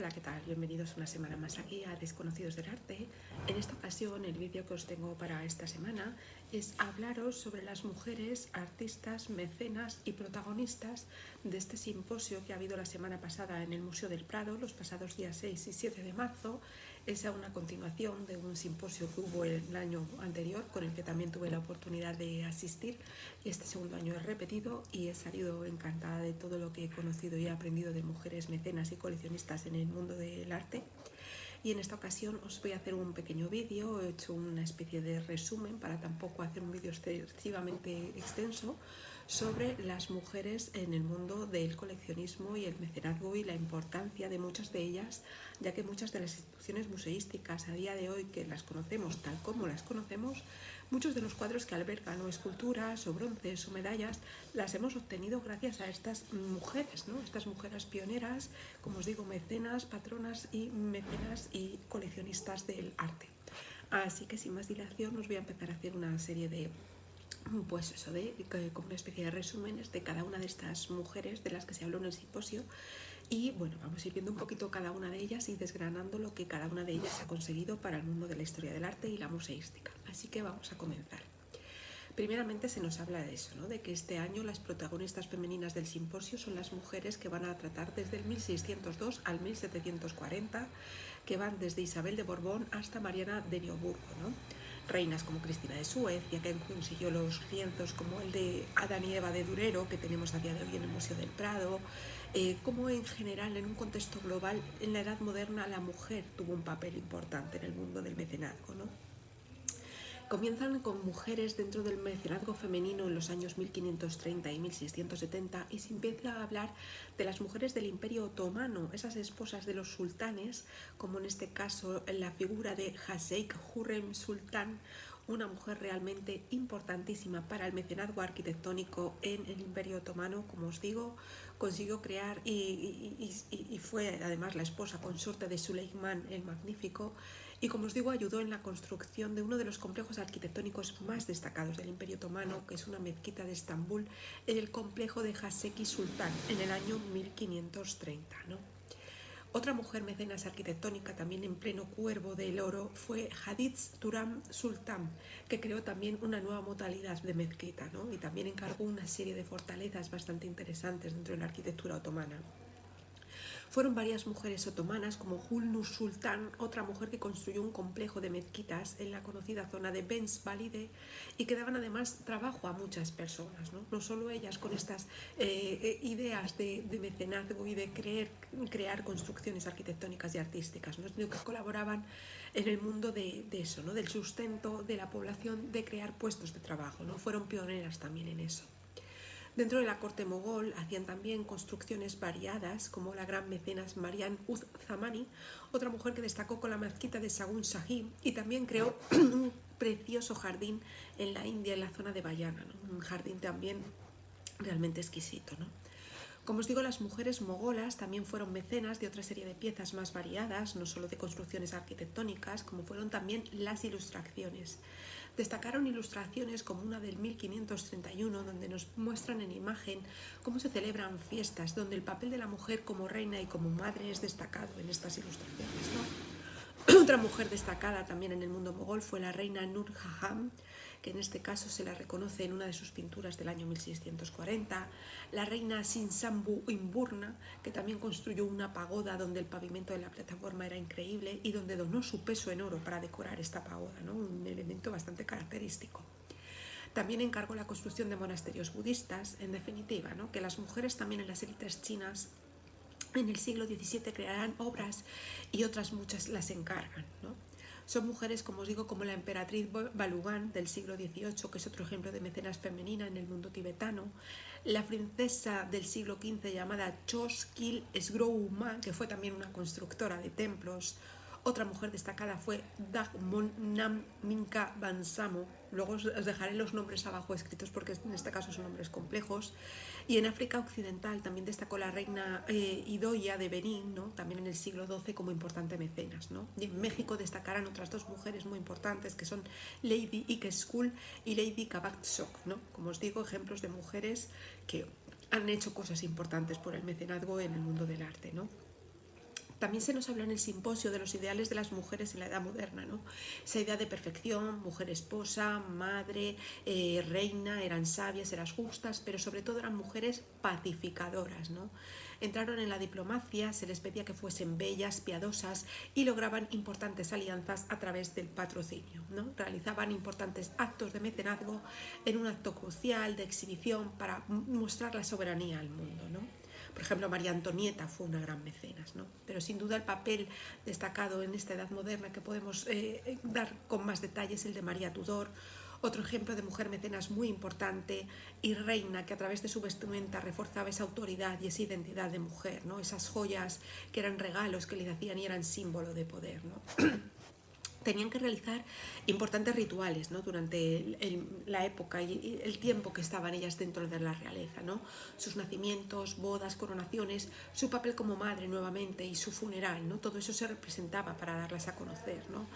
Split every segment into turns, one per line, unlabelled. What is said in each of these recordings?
Hola, ¿qué tal? Bienvenidos una semana más aquí a Desconocidos del Arte. En esta ocasión, el vídeo que os tengo para esta semana es hablaros sobre las mujeres artistas, mecenas y protagonistas de este simposio que ha habido la semana pasada en el Museo del Prado, los pasados días 6 y 7 de marzo. Es una continuación de un simposio que hubo el año anterior, con el que también tuve la oportunidad de asistir, y este segundo año he repetido y he salido encantada de todo lo que he conocido y he aprendido de mujeres mecenas y coleccionistas en el mundo del arte. Y en esta ocasión os voy a hacer un pequeño vídeo, he hecho una especie de resumen para tampoco hacer un vídeo excesivamente extenso, sobre las mujeres en el mundo del coleccionismo y el mecenazgo y la importancia de muchas de ellas, ya que muchas de las instituciones museísticas a día de hoy, que las conocemos tal como las conocemos, muchos de los cuadros que albergan o esculturas o bronces o medallas las hemos obtenido gracias a estas mujeres, ¿no? Estas mujeres pioneras, como os digo, mecenas, patronas y mecenas y coleccionistas del arte. Así que sin más dilación os voy a empezar a hacer una serie de como una especie de resúmenes de cada una de estas mujeres de las que se habló en el simposio. Y bueno, vamos a ir viendo un poquito cada una de ellas y desgranando lo que cada una de ellas ha conseguido para el mundo de la historia del arte y la museística. Así que vamos a comenzar. Primeramente se nos habla de eso, ¿no? De que este año las protagonistas femeninas del simposio son las mujeres que van a tratar desde el 1602 al 1740, que van desde Isabel de Borbón hasta Mariana de Neoburgo, ¿no? Reinas como Cristina de Suecia, que consiguió los lienzos como el de Adán y Eva de Durero, que tenemos a día de hoy en el Museo del Prado, como en general, en un contexto global, en la Edad Moderna la mujer tuvo un papel importante en el mundo del mecenazgo, ¿no? Comienzan con mujeres dentro del mecenazgo femenino en los años 1530 y 1670 y se empieza a hablar de las mujeres del Imperio Otomano, esas esposas de los sultanes, como en este caso en la figura de Haseik Hurrem Sultan, una mujer realmente importantísima para el mecenazgo arquitectónico en el Imperio Otomano. Como os digo, consiguió crear y fue además la esposa consorte de Suleimán el Magnífico, y como os digo, ayudó en la construcción de uno de los complejos arquitectónicos más destacados del Imperio Otomano, que es una mezquita de Estambul, en el complejo de Haseki Sultan, en el año 1530, ¿no? Otra mujer mecenas arquitectónica, también en pleno cuervo del oro, fue Haditz Turam Sultan, que creó también una nueva modalidad de mezquita, ¿no? Y también encargó una serie de fortalezas bastante interesantes dentro de la arquitectura otomana. Fueron varias mujeres otomanas, como Hulnur Sultan, otra mujer que construyó un complejo de mezquitas en la conocida zona de Bens Valide, y que daban además trabajo a muchas personas, no solo ellas con estas ideas de mecenazgo y de crear construcciones arquitectónicas y artísticas, ¿no? Sino que colaboraban en el mundo de eso, ¿no? Del sustento de la población, de crear puestos de trabajo, ¿no? Fueron pioneras también en eso. Dentro de la corte mogol hacían también construcciones variadas, como la gran mecenas Mariam Uz Zamani, otra mujer que destacó con la mezquita de Sagun Shahi, y también creó un precioso jardín en la India, en la zona de Bayana, ¿no? Un jardín también realmente exquisito, ¿no? Como os digo, las mujeres mogolas también fueron mecenas de otra serie de piezas más variadas, no solo de construcciones arquitectónicas, como fueron también las ilustraciones. Destacaron ilustraciones como una del 1531, donde nos muestran en imagen cómo se celebran fiestas, donde el papel de la mujer como reina y como madre es destacado en estas ilustraciones, ¿no? Otra mujer destacada también en el mundo mogol fue la reina Nur Jaham, que en este caso se la reconoce en una de sus pinturas del año 1640, la reina Sinsambu Imburna, que también construyó una pagoda donde el pavimento de la plataforma era increíble y donde donó su peso en oro para decorar esta pagoda, ¿no? Un elemento bastante característico. También encargó la construcción de monasterios budistas, en definitiva, ¿no? Que las mujeres también en las élites chinas en el siglo XVII crearán obras y otras muchas las encargan, ¿no? Son mujeres, como os digo, como la emperatriz Balugan del siglo XVIII, que es otro ejemplo de mecenas femenina en el mundo tibetano, la princesa del siglo XV llamada Choskil Sgrouma, que fue también una constructora de templos. Otra mujer destacada fue Dagmon Nam Minka Bansamo. Luego os dejaré los nombres abajo escritos porque en este caso son nombres complejos. Y en África Occidental también destacó la reina Idoia de Benín, ¿no? También en el siglo XII como importante mecenas, ¿no? Y en México destacarán otras dos mujeres muy importantes, que son Lady Ikeschul y Lady Kabatsok, ¿no? Como os digo, ejemplos de mujeres que han hecho cosas importantes por el mecenazgo en el mundo del arte, ¿no? También se nos habla en el simposio de los ideales de las mujeres en la edad moderna, ¿no? Esa idea de perfección, mujer esposa, madre, reina, eran sabias, eran justas, pero sobre todo eran mujeres pacificadoras, ¿no? Entraron en la diplomacia, se les pedía que fuesen bellas, piadosas y lograban importantes alianzas a través del patrocinio, ¿no? Realizaban importantes actos de mecenazgo en un acto crucial de exhibición para mostrar la soberanía al mundo, ¿no? Por ejemplo, María Antonieta fue una gran mecenas, ¿no? Pero sin duda el papel destacado en esta edad moderna que podemos dar con más detalles es el de María Tudor, otro ejemplo de mujer mecenas muy importante y reina que a través de su vestimenta reforzaba esa autoridad y esa identidad de mujer, ¿no? Esas joyas que eran regalos que le hacían y eran símbolo de poder, ¿no? Tenían que realizar importantes rituales, ¿no? Durante la época y el tiempo que estaban ellas dentro de la realeza, ¿no? Sus nacimientos, bodas, coronaciones, su papel como madre nuevamente y su funeral, ¿no? Todo eso se representaba para darlas a conocer, ¿no?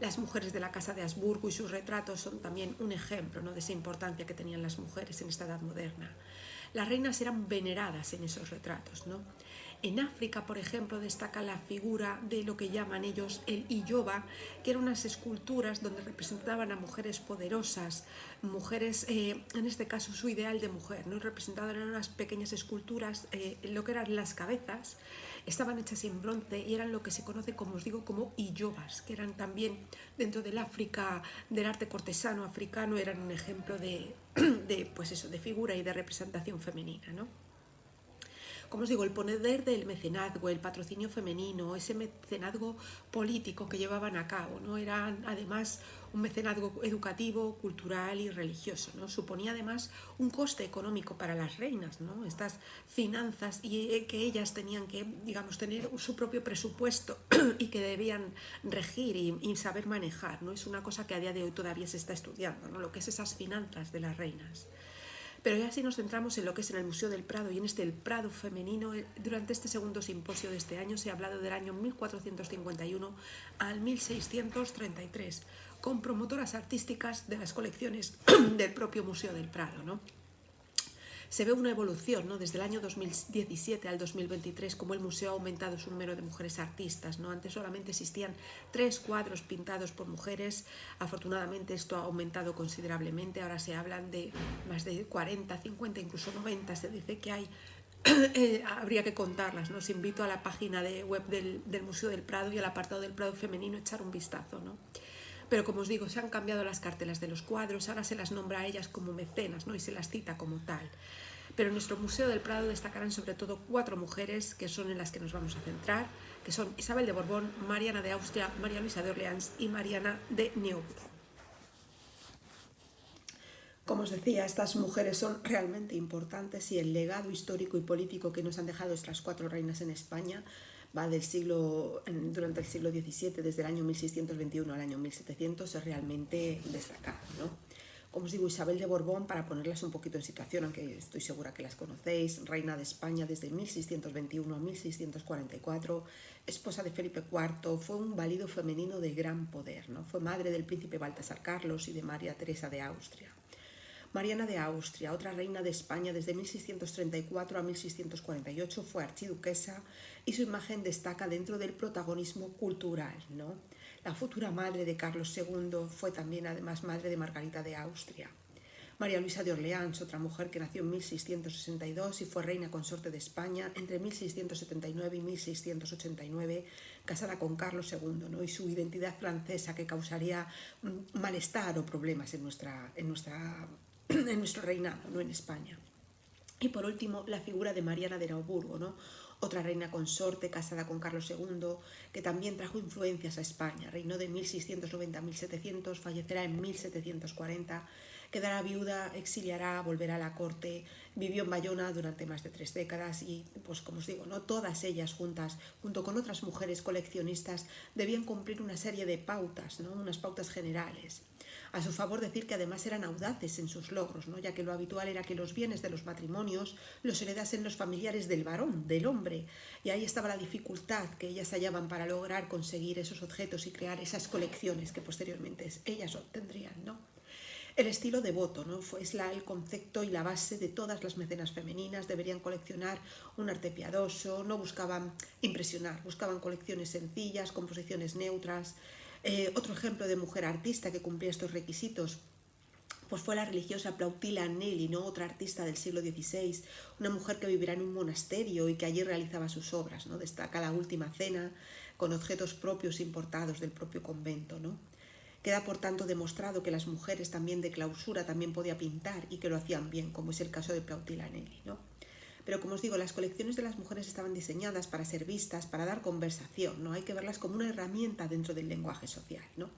Las mujeres de la casa de Habsburgo y sus retratos son también un ejemplo, ¿no? De esa importancia que tenían las mujeres en esta edad moderna. Las reinas eran veneradas en esos retratos, ¿no? En África, por ejemplo, destaca la figura de lo que llaman ellos el Iyoba, que eran unas esculturas donde representaban a mujeres poderosas, mujeres, en este caso su ideal de mujer, ¿no? Representaban en unas pequeñas esculturas en lo que eran las cabezas, estaban hechas en bronce y eran lo que se conoce, como os digo, como Iyobas, que eran también dentro del África, del arte cortesano africano, eran un ejemplo pues eso, de figura y de representación femenina, ¿no? Como os digo, el poder del mecenazgo, el patrocinio femenino, ese mecenazgo político que llevaban a cabo, ¿no? Era además un mecenazgo educativo, cultural y religioso, ¿no? Suponía además un coste económico para las reinas, ¿no? Estas finanzas y que ellas tenían que, digamos, tener su propio presupuesto y que debían regir y saber manejar, ¿no? Es una cosa que a día de hoy todavía se está estudiando, ¿no? Lo que es esas finanzas de las reinas. Pero ya si nos centramos en lo que es en el Museo del Prado y en el Prado femenino, durante este segundo simposio de este año se ha hablado del año 1451 al 1633, con promotoras artísticas de las colecciones del propio Museo del Prado, ¿no? Se ve una evolución, ¿no? Desde el año 2017 al 2023, como el museo ha aumentado su número de mujeres artistas, ¿no? Antes solamente existían 3 cuadros pintados por mujeres, afortunadamente esto ha aumentado considerablemente, ahora se hablan de más de 40, 50, incluso 90, se dice que hay, habría que contarlas, ¿no? Os invito a la página web del Museo del Prado y al apartado del Prado femenino echar un vistazo, ¿no? Pero como os digo, se han cambiado las cartelas de los cuadros, ahora se las nombra a ellas como mecenas, ¿no? Y se las cita como tal. Pero en nuestro Museo del Prado destacarán sobre todo 4 mujeres que son en las que nos vamos a centrar, que son Isabel de Borbón, Mariana de Austria, María Luisa de Orleans y Mariana de Neuburg. Como os decía, estas mujeres son realmente importantes y el legado histórico y político que nos han dejado estas 4 reinas en España va durante el siglo XVII, desde el año 1621 al año 1700, es realmente destacado, ¿no? Como os digo, Isabel de Borbón, para ponerlas un poquito en situación, aunque estoy segura que las conocéis, reina de España desde 1621 a 1644, esposa de Felipe IV, fue un válido femenino de gran poder, ¿no? Fue madre del príncipe Baltasar Carlos y de María Teresa de Austria. Mariana de Austria, otra reina de España desde 1634 a 1648, fue archiduquesa y su imagen destaca dentro del protagonismo cultural, ¿no? La futura madre de Carlos II fue también además madre de Margarita de Austria. María Luisa de Orleans, otra mujer que nació en 1662 y fue reina consorte de España entre 1679 y 1689, casada con Carlos II, ¿no? Y su identidad francesa que causaría malestar o problemas en nuestro reinado, no en España. Y por último, la figura de Mariana de Neuburgo, ¿no? Otra reina consorte casada con Carlos II, que también trajo influencias a España. Reinó de 1690 a 1700, fallecerá en 1740, quedará viuda, exiliará, volverá a la corte, vivió en Bayona durante más de 3 décadas y, pues como os digo, ¿no? Todas ellas juntas, junto con otras mujeres coleccionistas, debían cumplir una serie de pautas, ¿no? Unas pautas generales. A su favor decir que además eran audaces en sus logros, ¿no? Ya que lo habitual era que los bienes de los matrimonios los heredasen los familiares del varón, del hombre, y ahí estaba la dificultad que ellas hallaban para lograr conseguir esos objetos y crear esas colecciones que posteriormente ellas obtendrían, ¿no? El estilo devoto, ¿no? Es el concepto y la base de todas las mecenas femeninas. Deberían coleccionar un arte piadoso, no buscaban impresionar, buscaban colecciones sencillas, composiciones neutras. Otro ejemplo de mujer artista que cumplía estos requisitos pues fue la religiosa Plautila Agnelli, ¿no? Otra artista del siglo XVI, una mujer que vivirá en un monasterio y que allí realizaba sus obras, ¿no? Destaca la Última Cena con objetos propios importados del propio convento, ¿no? Queda por tanto demostrado que las mujeres también de clausura también podían pintar y que lo hacían bien, como es el caso de Plautila Agnelli, ¿no? Pero como os digo, las colecciones de las mujeres estaban diseñadas para ser vistas, para dar conversación, ¿no? Hay que verlas como una herramienta dentro del lenguaje social, ¿no?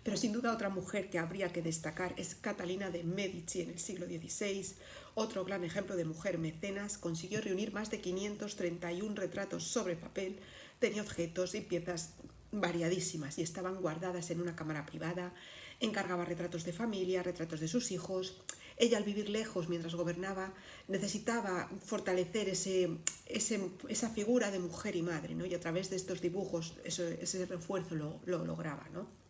Pero sin duda otra mujer que habría que destacar es Catalina de Medici en el siglo XVI, otro gran ejemplo de mujer mecenas. Consiguió reunir más de 531 retratos sobre papel, tenía objetos y piezas variadísimas y estaban guardadas en una cámara privada, encargaba retratos de familia, retratos de sus hijos. Ella, al vivir lejos mientras gobernaba, necesitaba fortalecer esa figura de mujer y madre, ¿no? Y a través de estos dibujos ese refuerzo lo lograba, ¿no?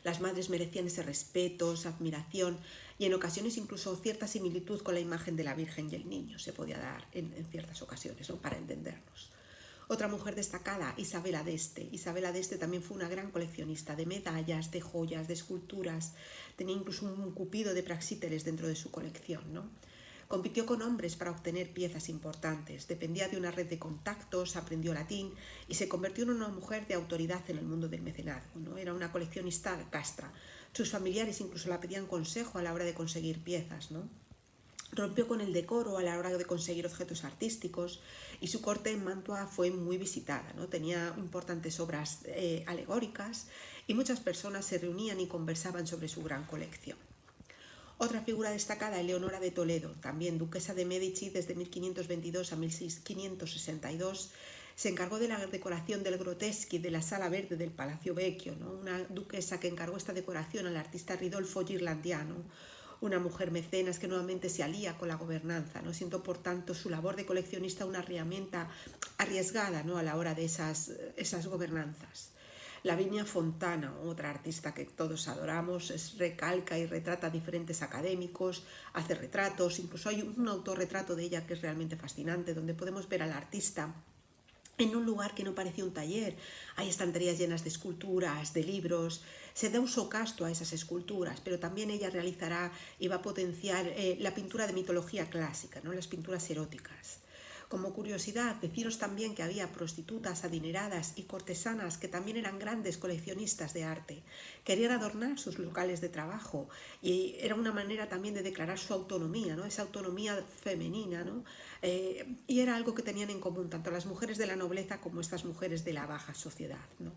Las madres merecían ese respeto, esa admiración y en ocasiones incluso cierta similitud con la imagen de la Virgen y el Niño se podía dar en ciertas ocasiones, ¿no? Para entendernos. Otra mujer destacada, Isabela d'Este. Isabela d'Este también fue una gran coleccionista de medallas, de joyas, de esculturas. Tenía incluso un cupido de Praxíteles dentro de su colección, ¿no? Compitió con hombres para obtener piezas importantes, dependía de una red de contactos, aprendió latín y se convirtió en una mujer de autoridad en el mundo del mecenazgo, ¿no? Era una coleccionista castra. Sus familiares incluso la pedían consejo a la hora de conseguir piezas, ¿no? Rompió con el decoro a la hora de conseguir objetos artísticos y su corte en Mantua fue muy visitada, ¿no? Tenía importantes obras alegóricas y muchas personas se reunían y conversaban sobre su gran colección. Otra figura destacada, Eleonora de Toledo, también duquesa de Medici desde 1522 a 1562, se encargó de la decoración del Groteschi de la Sala Verde del Palacio Vecchio, ¿no? Una duquesa que encargó esta decoración al artista Ridolfo Ghirlandaio, una mujer mecenas que nuevamente se alía con la gobernanza, ¿no? Siendo por tanto su labor de coleccionista una herramienta arriesgada, ¿no? A la hora de esas gobernanzas. Lavinia Fontana, otra artista que todos adoramos, recalca y retrata a diferentes académicos, hace retratos, incluso hay un autorretrato de ella que es realmente fascinante, donde podemos ver al artista en un lugar que no parecía un taller. Hay estanterías llenas de esculturas, de libros, se da uso casto a esas esculturas, pero también ella realizará y va a potenciar la pintura de mitología clásica, ¿no? Las pinturas eróticas. Como curiosidad, deciros también que había prostitutas adineradas y cortesanas que también eran grandes coleccionistas de arte. Querían adornar sus locales de trabajo y era una manera también de declarar su autonomía, ¿no? Esa autonomía femenina, ¿no? Y era algo que tenían en común tanto las mujeres de la nobleza como estas mujeres de la baja sociedad, ¿no?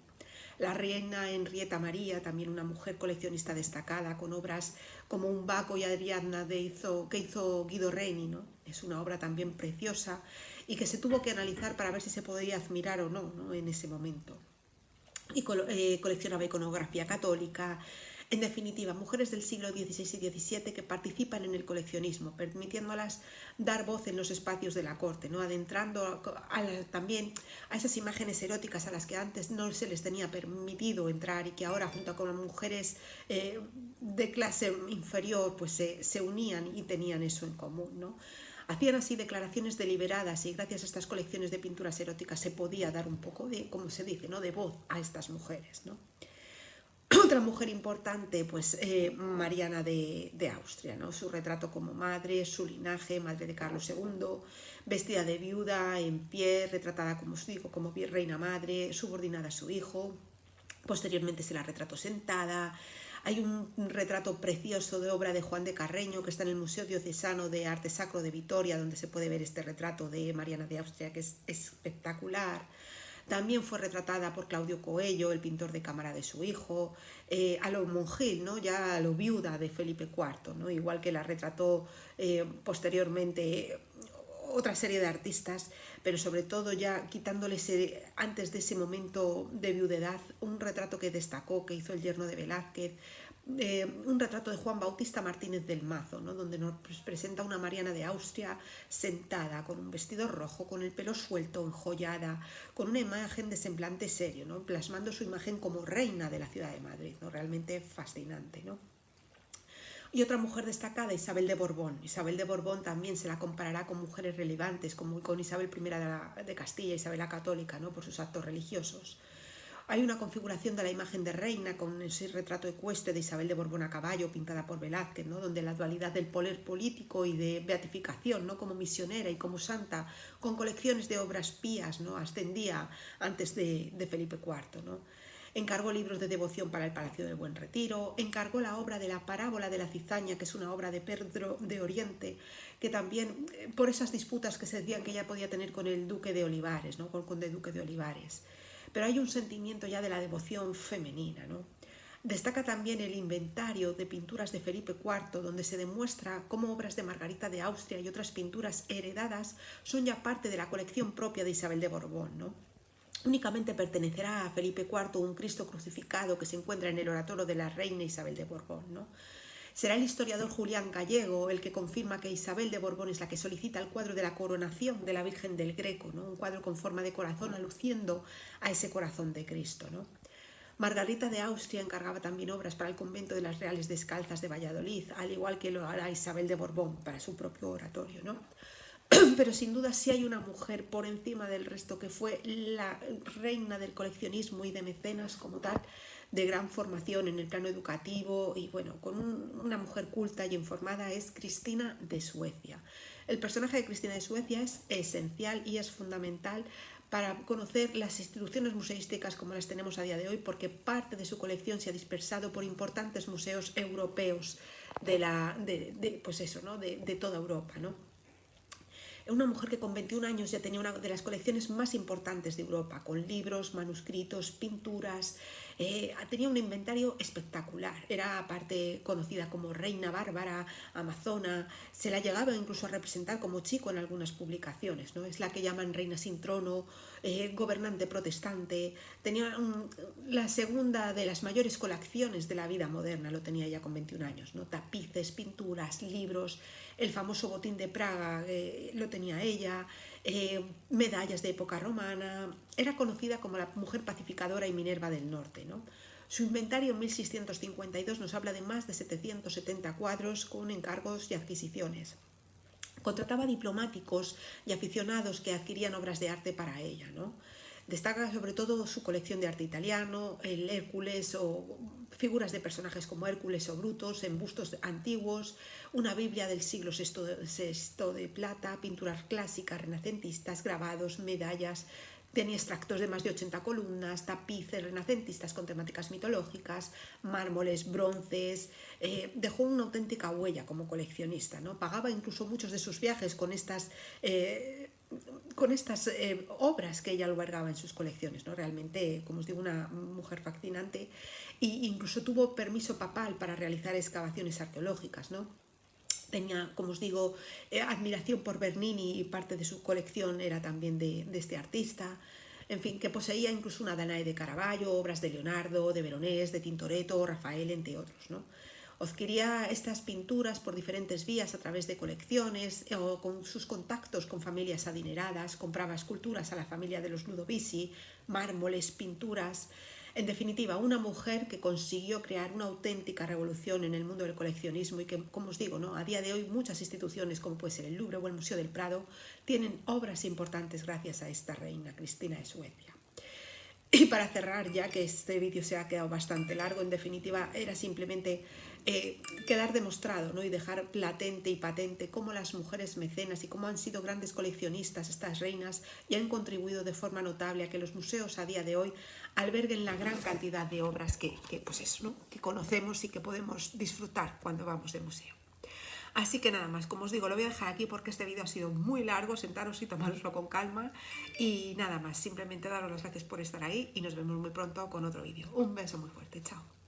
La reina Henrietta María, también una mujer coleccionista destacada, con obras como Un Baco y Ariadna que hizo Guido Reni, ¿no? Es una obra también preciosa y que se tuvo que analizar para ver si se podía admirar o no, ¿no? En ese momento. Y coleccionaba iconografía católica. En definitiva, mujeres del siglo XVI y XVII que participan en el coleccionismo, permitiéndolas dar voz en los espacios de la corte, ¿no? Adentrando también a esas imágenes eróticas a las que antes no se les tenía permitido entrar y que ahora, junto con mujeres de clase inferior, pues se unían y tenían eso en común, ¿no? Hacían así declaraciones deliberadas y gracias a estas colecciones de pinturas eróticas se podía dar un poco de, como se dice, ¿no? De voz a estas mujeres, ¿no? Otra mujer importante, pues Mariana de Austria, ¿no? Su retrato como madre, su linaje, madre de Carlos II, vestida de viuda, en pie, retratada, como os digo, como reina madre, subordinada a su hijo. Posteriormente se la retrató sentada. Hay un retrato precioso de obra de Juan de Carreño que está en el Museo Diocesano de Arte Sacro de Vitoria, donde se puede ver este retrato de Mariana de Austria, que es espectacular. También fue retratada por Claudio Coello, el pintor de cámara de su hijo, a lo monjil, ¿no? Ya a lo viuda de Felipe IV, ¿no? Igual que la retrató posteriormente otra serie de artistas, pero sobre todo ya quitándole antes de ese momento de viudedad, un retrato que destacó, que hizo el yerno de Velázquez, un retrato de Juan Bautista Martínez del Mazo, ¿no? Donde nos presenta una Mariana de Austria sentada con un vestido rojo, con el pelo suelto, enjollada, con una imagen de semblante serio, ¿no? Plasmando su imagen como reina de la ciudad de Madrid, ¿no? Realmente fascinante, ¿no? Y otra mujer destacada, Isabel de Borbón. Isabel de Borbón también se la comparará con mujeres relevantes, como con Isabel I de Castilla, Isabel la Católica, ¿no? Por sus actos religiosos. Hay una configuración de la imagen de reina con ese retrato ecuestre de Isabel de Borbón a caballo pintada por Velázquez, ¿no? Donde la dualidad del poder político y de beatificación, ¿no? Como misionera y como santa, con colecciones de obras pías, ¿no? Ascendía antes de Felipe IV, ¿no? Encargó libros de devoción para el Palacio del Buen Retiro, encargó la obra de la Parábola de la Cizaña, que es una obra de Pedro de Oriente, que también, por esas disputas que se decían que ella podía tener con el duque de Olivares, ¿no? Con el conde duque de Olivares. Pero hay un sentimiento ya de la devoción femenina, ¿no? Destaca también el inventario de pinturas de Felipe IV, donde se demuestra cómo obras de Margarita de Austria y otras pinturas heredadas son ya parte de la colección propia de Isabel de Borbón, ¿no? Únicamente pertenecerá a Felipe IV un Cristo crucificado que se encuentra en el oratorio de la reina Isabel de Borbón, ¿no? Será el historiador Julián Gallego el que confirma que Isabel de Borbón es la que solicita el cuadro de la coronación de la Virgen del Greco, ¿no? Un cuadro con forma de corazón aluciendo a ese corazón de Cristo, ¿no? Margarita de Austria encargaba también obras para el convento de las Reales Descalzas de Valladolid, al igual que lo hará Isabel de Borbón para su propio oratorio, ¿no? Pero sin duda sí hay una mujer por encima del resto que fue la reina del coleccionismo y de mecenas como tal, de gran formación en el plano educativo y bueno, con una mujer culta y informada, es Cristina de Suecia. El personaje de Cristina de Suecia es esencial y es fundamental para conocer las instituciones museísticas como las tenemos a día de hoy, porque parte de su colección se ha dispersado por importantes museos europeos de toda Europa, ¿no? Una mujer que con 21 años ya tenía una de las colecciones más importantes de Europa, con libros, manuscritos, pinturas, tenía un inventario espectacular. Era aparte conocida como Reina Bárbara, Amazona, se la llegaba incluso a representar como chico en algunas publicaciones, ¿no? Es la que llaman reina sin trono, gobernante protestante, tenía la segunda de las mayores colecciones de la vida moderna, lo tenía ya con 21 años, ¿no? Tapices, pinturas, libros, el famoso botín de Praga lo tenía ella, medallas de época romana, era conocida como la mujer pacificadora y Minerva del Norte, ¿no? Su inventario en 1652 nos habla de más de 770 cuadros con encargos y adquisiciones. Contrataba diplomáticos y aficionados que adquirían obras de arte para ella, ¿no? Destaca sobre todo su colección de arte italiano, el Hércules o figuras de personajes como Hércules o Brutos, en bustos antiguos, una Biblia del siglo VI de plata, pinturas clásicas, renacentistas, grabados, medallas. Tenía extractos de más de 80 columnas, tapices renacentistas con temáticas mitológicas, mármoles, bronces. Dejó una auténtica huella como coleccionista, ¿no? Pagaba incluso muchos de sus viajes con estas obras que ella albergaba en sus colecciones, ¿no? Realmente, como os digo, una mujer fascinante, e incluso tuvo permiso papal para realizar excavaciones arqueológicas, ¿no? Tenía, como os digo, admiración por Bernini y parte de su colección era también de este artista. En fin, que poseía incluso una Danae de Caravaggio, obras de Leonardo, de Veronés, de Tintoretto, Rafael, entre otros, ¿no? Adquiría estas pinturas por diferentes vías a través de colecciones o con sus contactos con familias adineradas, compraba esculturas a la familia de los Ludovisi, mármoles, pinturas. En definitiva, una mujer que consiguió crear una auténtica revolución en el mundo del coleccionismo y que, como os digo, ¿no? A día de hoy muchas instituciones, como puede ser el Louvre o el Museo del Prado, tienen obras importantes gracias a esta reina, Cristina de Suecia. Y para cerrar, ya que este vídeo se ha quedado bastante largo, en definitiva era simplemente quedar demostrado, ¿no? Y dejar latente y patente cómo las mujeres mecenas y cómo han sido grandes coleccionistas estas reinas y han contribuido de forma notable a que los museos a día de hoy alberguen la gran cantidad de obras pues eso, ¿no? Que conocemos y que podemos disfrutar cuando vamos de museo. Así que nada más, como os digo, lo voy a dejar aquí porque este vídeo ha sido muy largo, sentaros y tomároslo con calma y nada más, simplemente daros las gracias por estar ahí y nos vemos muy pronto con otro vídeo. Un beso muy fuerte, chao.